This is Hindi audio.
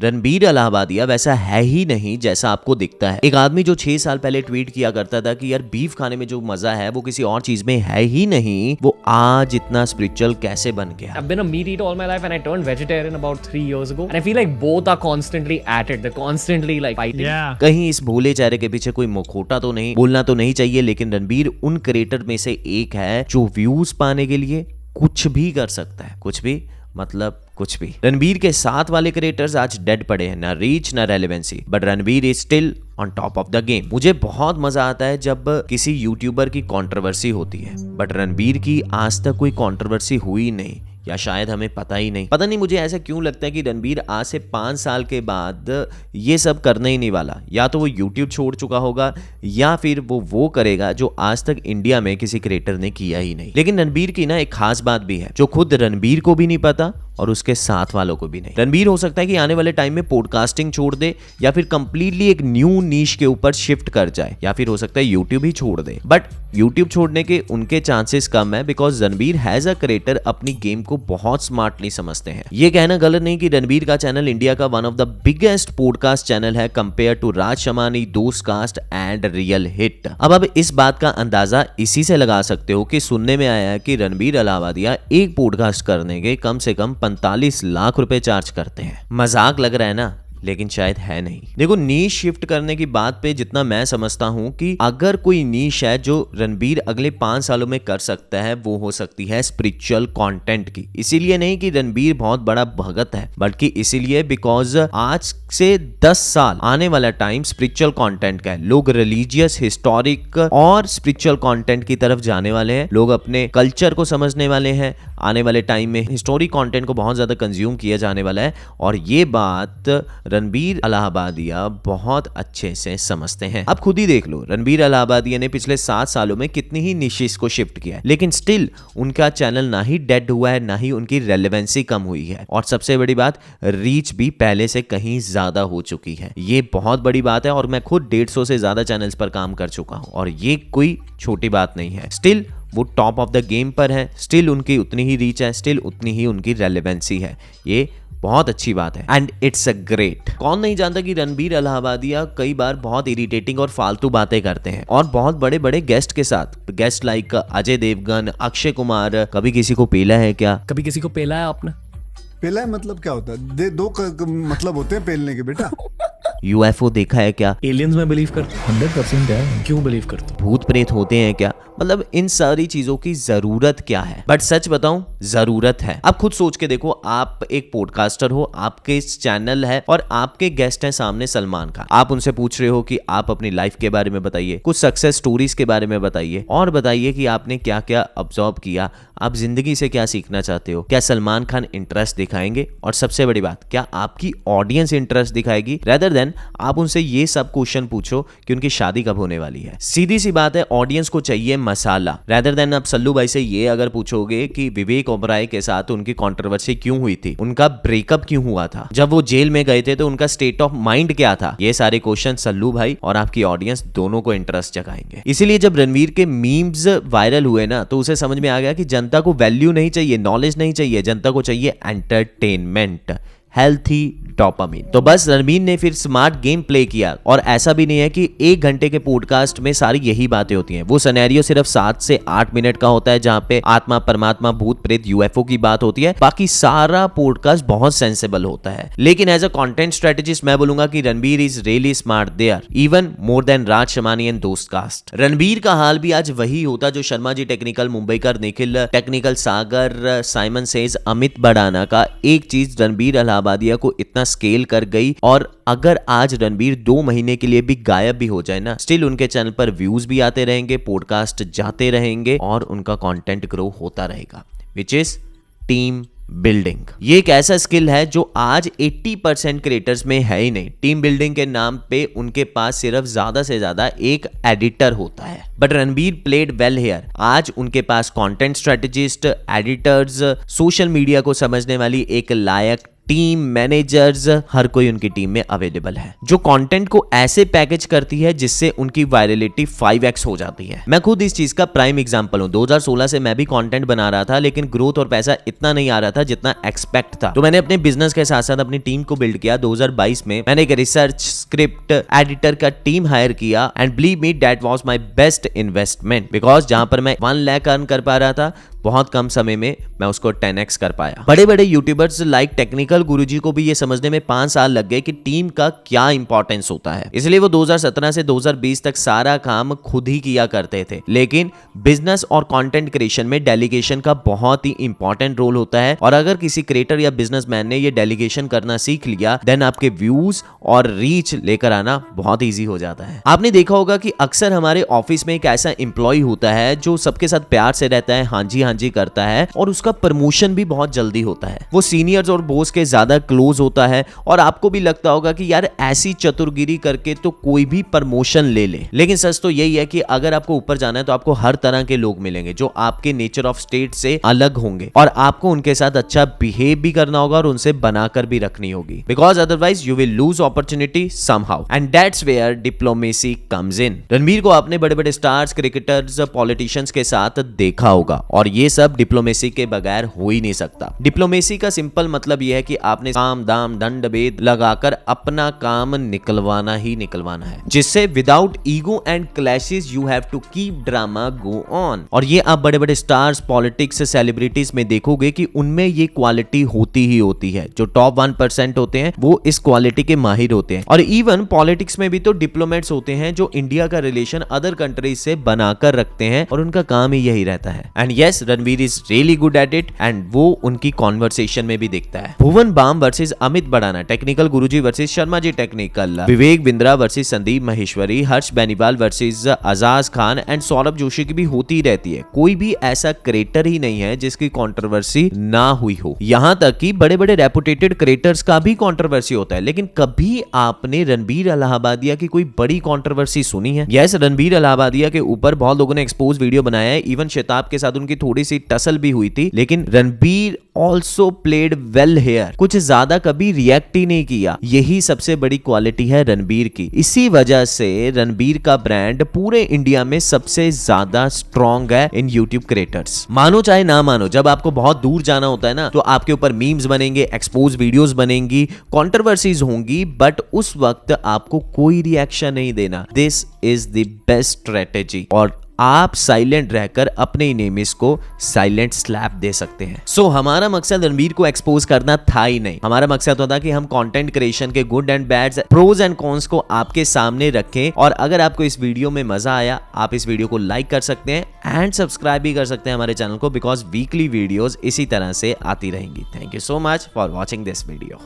रणबीर इलाहाबादिया वैसा है ही नहीं जैसा आपको दिखता है। एक आदमी जो 6 साल पहले ट्वीट किया करता था कि यार बीफ खाने में जो मजा है वो किसी और चीज में है ही नहीं, वो आज इतना स्पिरिचुअल कैसे बन गया। I've been a meat eater all my life and I turned vegetarian about 3 years ago and I feel like both are constantly at it. They're constantly like fighting. Yeah. कहीं इस भोले चेहरे के पीछे कोई मुखौटा तो नहीं, बोलना तो नहीं चाहिए, लेकिन रणबीर उन क्रिएटर में से एक है जो व्यूज पाने के लिए कुछ भी कर सकता है। कुछ भी मतलब कुछ भी। रणबीर के साथ वाले क्रिएटर्स आज डेड पड़े हैं, ना रीच ना relevancy, but Ranbir is still on top of the game. मुझे बहुत मजा आता है जब किसी यूट्यूबर की कंट्रोवर्सी होती है, बट रणबीर की आज तक कोई कंट्रोवर्सी हुई नहीं, या शायद हमें पता ही नहीं। पता नहीं मुझे ऐसा क्यों लगता है कि रणबीर आज से 5 साल के बाद ये सब करने ही नहीं वाला। या तो वो यूट्यूब छोड़ चुका होगा या फिर वो करेगा जो आज तक इंडिया में किसी क्रिएटर ने किया ही नहीं। लेकिन रणबीर की ना एक खास बात भी है जो खुद रणबीर को भी नहीं पता और उसके साथ वालों को भी नहीं। रणबीर हो सकता है कि आने वाले टाइम में पॉडकास्टिंग छोड़ दे या फिर कंप्लीटली एक न्यू नीश के ऊपर शिफ्ट कर जाए, या फिर हो सकता है यूट्यूब ही छोड़ दे। बट यूट्यूब छोड़ने के उनके चांसेस कम है because Ranbir has a creator अपनी गेम को बहुत स्मार्टली समझते हैं। ये कहना गलत नहीं कि रणबीर का चैनल इंडिया का one of the biggest podcast channel है कंपेयर टू राज शमानी, दोस्त कास्ट एंड रियल हिट। अब इस बात का अंदाजा इसी से लगा सकते हो कि सुनने में आया है कि रणबीर इलाहाबादिया एक पॉडकास्ट करने के कम से कम 45 लाख रुपए चार्ज करते हैं। मजाक लग रहा है ना, लेकिन शायद है नहीं। देखो, नीश शिफ्ट करने की बात पे जितना मैं समझता हूं कि अगर कोई नीश है जो रणबीर अगले 5 सालों में कर सकता है, वो हो सकती है स्पिरिचुअल कंटेंट की। इसीलिए नहीं कि रणबीर बहुत बड़ा भगत है, बल्कि इसीलिए बिकॉज आज से 10 साल आने वाला टाइम स्पिरिचुअल कंटेंट का है। लोग रिलीजियस, हिस्टोरिक और स्पिरिचुअल कंटेंट की तरफ जाने वाले हैं। लोग अपने कल्चर को समझने वाले हैं। आने वाले टाइम में हिस्टोरिक कंटेंट को बहुत ज्यादा कंज्यूम किया जाने वाला है, और ये बात रणबीर इलाहाबादिया बहुत अच्छे से समझते हैं। अब खुद ही देख लो, रणबीर इलाहाबादिया ने पिछले 7 सालों में कितनी ही निशेस को शिफ्ट किया है, लेकिन स्टिल उनका चैनल ना ही डेड हुआ है, ना ही उनकी रेलेवेंसी कम हुई है, और सबसे बड़ी बात, रीच भी पहले से कहीं ज्यादा हो चुकी है। ये बहुत बड़ी बात है, और मैं खुद 150 से ज्यादा चैनल्स पर काम कर चुका हूं, और ये कोई छोटी बात नहीं है। स्टिल वो टॉप ऑफ द गेम पर है, स्टिल उनकी उतनी ही रीच है, स्टिल उतनी ही उनकी रेलेवेंसी है। ये बहुत अच्छी बात है एंड इट्स अ ग्रेट। कौन नहीं जानता कि रणबीर इलाहाबादिया कई बार बहुत इरिटेटिंग और फालतू बातें करते हैं, और बहुत बड़े बड़े गेस्ट के साथ, गेस्ट लाइक अजय देवगन, अक्षय कुमार। कभी किसी को पेला है क्या? कभी किसी को पेला है आपने? पेला है मतलब क्या होता है? दो मतलब होते हैं पेलने के बेटा। यूएफओ देखा है क्या? एलियंस में बिलीव करते हो? 100% है। क्यों बिलीव करते हो? भूत प्रेत होते हैं क्या? मतलब इन सारी चीजों की जरूरत क्या है? बट सच बताऊं, जरूरत है। अब खुद सोच के देखो, आप एक पॉडकास्टर हो, आपके इस चैनल है और आपके गेस्ट हैं सामने सलमान खान। आप उनसे पूछ रहे हो कि आप अपनी लाइफ के बारे में बताइए, कुछ सक्सेस स्टोरीज के बारे में बताइए, और बताइए कि आपने क्या क्या ऑब्जर्व किया, आप जिंदगी से क्या सीखना चाहते हो। क्या सलमान खान इंटरेस्ट दिखाएंगे? और सबसे बड़ी बात, क्या आपकी ऑडियंस इंटरेस्ट दिखाएगी? रेदर देन आप उनसे ये सब क्वेश्चन पूछो कि उनकी शादी कब होने वाली है। सीधी सी बात है, ऑडियंस को चाहिए मसाला। रेदर देन आप सल्लू भाई से ये अगर पूछोगे कि विवेक ओबराय के साथ उनकी कंट्रोवर्सी क्यों हुई थी, उनका ब्रेकअप क्यों हुआ था, जब वो जेल में गए थे तो उनका स्टेट ऑफ माइंड क्या था, ये सारे क्वेश्चन सल्लू भाई और आपकी ऑडियंस दोनों को इंटरेस्ट जगाएंगे। इसीलिए जब रणवीर के मीम्स वायरल हुए ना, तो उसे समझ में आ गया कि जनता को वैल्यू नहीं चाहिए, नॉलेज नहीं चाहिए, जनता को चाहिए एंटरटेनमेंट, हेल्थी डोपामिन। तो बस रणबीर ने फिर स्मार्ट गेम प्ले किया, और ऐसा भी नहीं है कि 1 घंटे के पॉडकास्ट में सारी यही बातें होती हैं। वो सिनेरियो सिर्फ 7 से 8 मिनट का होता है, जहां पे आत्मा, परमात्मा, भूत प्रेत, यूएफओ की बात होती है। बाकी सारा पॉडकास्ट बहुत सेंसेबल होता है। लेकिन एज अ कंटेंट स्ट्रेटेजिस्ट मैं बोलूंगा कि Ranbir is really smart there, even more than Raj Shamani and Dostcast. Ranbir का हाल भी आज वही होता जो Sharma ji technical, Mumbaikar Nikhil technical, Sagar, Simon says, Amit Badana का। एक चीज रणबीर इलाहाबादिया को इतना स्केल कर गई, और अगर आज रणबीर 2 महीने के लिए भी गायब भी हो जाए ना, स्टिल उनके चैनल पर व्यूज भी आते रहेंगे, पॉडकास्ट जाते रहेंगे, और उनका कंटेंट ग्रो होता रहेगा, विच इज टीम बिल्डिंग। ये एक ऐसा स्किल है जो आज 80% क्रिएटर्स में है ही नहीं। टीम बिल्डिंग के नाम पे उनके पास सिर्फ ज्यादा से ज्यादा एक एडिटर होता है, but Ranbir played well here. आज उनके पास content strategist, editors, social media को समझने वाली एक लायक टीम, मैनेजर्स, हर कोई उनकी टीम में अवेलेबल है, जो कंटेंट को ऐसे पैकेज करती है जिससे उनकी वायरलिटी 5x हो जाती है। मैं खुद इस चीज का प्राइम एग्जांपल हूं। 2016 से मैं भी कंटेंट बना रहा था, लेकिन ग्रोथ और पैसा इतना नहीं आ रहा था जितना एक्सपेक्ट था। तो मैंने अपने बिजनेस के साथ साथ अपनी टीम को बिल्ड किया। 2022 में मैंने एक रिसर्च, स्क्रिप्ट, एडिटर का टीम हायर किया and believe me that was my best investment, because जहां पर मैं 1 लाख अर्न कर पा रहा था, बहुत कम समय में मैं उसको 10x कर पाया। बड़े बड़े यूट्यूबर्स लाइक टेक्निकल गुरुजी को भी ये समझने में 5 साल लग गए कि टीम का क्या इंपॉर्टेंस होता है, इसलिए वो 2017 से 2020 तक सारा काम खुद ही किया करते थे। लेकिन बिजनेस और कंटेंट क्रिएशन में डेलीगेशन का बहुत ही इंपॉर्टेंट रोल होता है, और अगर किसी क्रिएटर या बिजनेसमैन ने ये डेलीगेशन करना सीख लिया, देन आपके व्यूज और रीच लेकर आना बहुत ईजी हो जाता है। आपने देखा होगा कि अक्सर हमारे ऑफिस में एक ऐसा एम्प्लॉय होता है जो सबके साथ प्यार से रहता है, हाँ जी करता है, और उसका प्रमोशन भी बहुत जल्दी होता है। वो सीनियर्स और बॉस के ज्यादा क्लोज होता है, और आपको भी लगता होगा कि यार ऐसी चतुरगिरी करके तो कोई भी प्रमोशन ले ले। लेकिन सच तो यही है कि अगर आपको ऊपर जाना है तो आपको हर तरह के लोग मिलेंगे जो आपके नेचर ऑफ स्टेट से अलग होंगे, और आपको उनके साथ अच्छा बिहेव भी करना होगा और उनसे बनाकर भी रखनी होगी, because otherwise you will lose opportunity somehow, and that's where diplomacy comes in. Ranbir को आपने बड़े बड़े स्टार्स, क्रिकेटर्स, पॉलिटिशियंस के साथ देखा होगा, और ये सब डिप्लोमेसी के बगैर हो ही नहीं सकता। डिप्लोमेसी का सिंपल मतलब यह है कि आपने काम, दाम, दंड, भेद लगाकर अपना काम निकलवाना ही निकलवाना है, जिससे without ego and clashes you have to keep drama go on. और ये आप बड़े बड़े स्टार्स, पॉलिटिक्स, सेलिब्रिटीज में देखोगे कि उनमें ये क्वालिटी होती ही होती है। जो टॉप 1% होते हैं वो इस क्वालिटी के माहिर होते हैं। और इवन पॉलिटिक्स में भी तो डिप्लोमेट्स होते हैं जो इंडिया का रिलेशन अदर कंट्रीज से बनाकर रखते हैं, और उनका काम ही यही रहता है। And yes, Ranbir is really good at it, and वो उनकी कॉन्वर्सेशन में भी दिखता है। Bhuvan Bam versus Amit Badana, technical Guruji versus Sharma ji technical, Vivek Bindra versus Sandeep Maheshwari, Harsh Beniwal versus Ajaz Khan and Saurabh Joshi की भी होती रहती है। कोई भी ऐसा क्रिएटर ही नहीं है जिसकी कंट्रोवर्सी ना हुई हो। यहां तक कि बड़े बड़े रेपुटेटेड क्रिएटर्स का भी कंट्रोवर्सी होता है, लेकिन कभी आपने रणबीर इलाहाबादिया की कोई बड़ी कंट्रोवर्सी सुनी है? यस, रणबीर इलाहाबादिया के ऊपर बहुत लोगों ने एक्सपोज वीडियो बनाया है, इवन शताब के साथ उनकी थोड़ी सी टसल भी हुई थी, लेकिन Ranbir also played well hair, कुछ ज्यादा कभी रिएक्ट ही नहीं किया। यही सबसे बड़ी क्वालिटी है रणबीर की। इसी वजह से रणबीर का ब्रांड पूरे इंडिया में सबसे ज्यादा स्ट्रॉन्ग है इन यूट्यूब क्रिएटर्स। मानो चाहे ना मानो, जब आपको बहुत दूर जाना होता है ना, तो आपके ऊपर मीम्स बनेंगे, एक्सपोज वीडियोस बनेंगी, कंट्रोवर्सीज होंगी, बट उस वक्त आपको कोई रिएक्शन नहीं देना। This is the best strategy, और आप साइलेंट रहकर अपने नेमिस को साइलेंट स्लैप दे सकते हैं। सो हमारा मकसद रणबीर को एक्सपोज करना था ही नहीं। हमारा मकसद होता कि हम कंटेंट क्रिएशन के good and bad, pros and cons को आपके सामने रखें। और अगर आपको इस वीडियो में मजा आया, आप इस वीडियो को लाइक कर सकते हैं एंड सब्सक्राइब भी कर सकते हैं हमारे चैनल को, बिकॉज वीकली वीडियोज इसी तरह से आती रहेंगी। Thank you so much for watching this video.